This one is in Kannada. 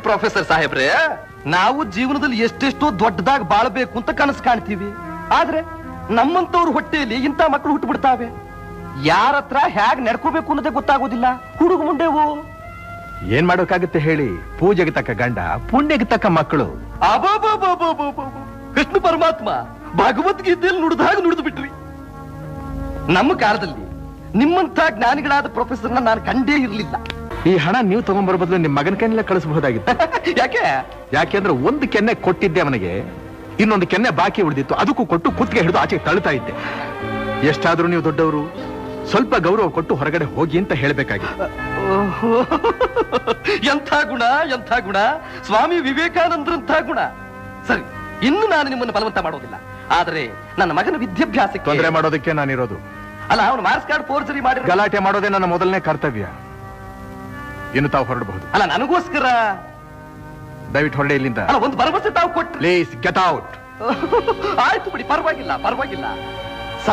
ಪ್ರೊಫೆಸರ್ ಸಾಹೇಬ್ರೆ, ನಾವು ಜೀವನದಲ್ಲಿ ಎಷ್ಟೆಷ್ಟೋ ದೊಡ್ಡದಾಗಿ ಬಾಳ್ಬೇಕು ಅಂತ ಕನಸು ಕಾಣ್ತೀವಿ. ಆದ್ರೆ ನಮ್ಮಂತವ್ರ ಹೊಟ್ಟೆಯಲ್ಲಿ ಇಂಥ ಮಕ್ಕಳು ಹುಟ್ಟು ಬಿಡ್ತಾವೆ. ಯಾರ ಹತ್ರ ಹೇಗ್ ನಡ್ಕೋಬೇಕು ಅನ್ನೋದೇ ಗೊತ್ತಾಗೋದಿಲ್ಲ. ಹುಡುಗ ಮುಂಡೆವು ಏನ್ ಮಾಡೋಕಾಗುತ್ತೆ ಹೇಳಿ? ಪೂಜೆಗೆ ತಕ್ಕ ಗಂಡ, ಪುಣ್ಯಗೆ ತಕ್ಕ ಮಕ್ಕಳು. ಕೃಷ್ಣ ಪರಮಾತ್ಮ ಭಗವದ್ಗೀತೆಯಲ್ಲಿ ನುಡಿದಾಗ ನುಡಿದು ಬಿಟ್ರಿ. ನಮ್ಮ ಕಾಲದಲ್ಲಿ ನಿಮ್ಮಂತ ಜ್ಞಾನಿಗಳಾದ ಪ್ರೊಫೆಸರ್ನ ನಾನು ಕಂಡೇ ಇರ್ಲಿಲ್ಲ. ಈ ಹಣ ನೀವು ತಗೊಂಡ್ಬರೋ ಬದಲು ನಿಮ್ ಮಗನ ಕೈನಲ್ಲೇ ಕಳಿಸಬಹುದಾಗಿತ್ತು. ಯಾಕೆಂದ್ರೆ ಒಂದು ಕೆನ್ನೆ ಕೊಟ್ಟಿದ್ದೆ ಅವನಿಗೆ, ಇನ್ನೊಂದು ಕೆನ್ನೆ ಬಾಕಿ ಉಳಿದಿತ್ತು. ಅದಕ್ಕೂ ಕೊಟ್ಟು ಕುತ್ತಿಗೆ ಹಿಡಿದು ಆಚೆ ತಳ್ತಾ ಇದ್ದೆ. ಎಷ್ಟಾದ್ರೂ ನೀವು ದೊಡ್ಡವರು, ಸ್ವಲ್ಪ ಗೌರವ ಕೊಟ್ಟು ಹೊರಗಡೆ ಹೋಗಿ ಅಂತ ಹೇಳ್ಬೇಕಾಗಿತ್ತು. ಎಂಥ ಗುಣ, ಎಂಥ ಗುಣ! ಸ್ವಾಮಿ ವಿವೇಕಾನಂದರಂಥ ಗುಣ. ಸರಿ, ಇನ್ನು ನಾನು ನಿಮ್ಮನ್ನು ಬಲವಂತ ಮಾಡೋದಿಲ್ಲ. ಆದ್ರೆ ನನ್ನ ಮಗನ ವಿದ್ಯಾಭ್ಯಾಸಕ್ಕೆ ತೊಂದರೆ ಮಾಡೋದಕ್ಕೆ ನಾನಿರೋದು. ಅಲ್ಲ, ಅವನು ಮಾರ್ಕ್ಸ್ ಕಾರ್ಡ್ ಫೋರ್ಜರಿ ಮಾಡಿ ಗಲಾಟೆ ಮಾಡೋದೇ ನನ್ನ ಮೊದಲನೇ ಕರ್ತವ್ಯ. ಇನ್ನು ತಾವು ಹೊರಡಬಹುದು. ಅಲ್ಲ, ನನಗೋಸ್ಕರ ದಯವಿಟ್ಟು ಹೊರಡೆ ಇಲ್ಲಿಂದ. ಅಲ್ಲ, ಒಂದು ಭರವಸೆ ತಾವು ಕೊಟ್ಟು. Please get out. ಆಯ್ತು ಬಿಡಿ, ಪರವಾಗಿಲ್ಲ, ಪರವಾಗಿಲ್ಲ.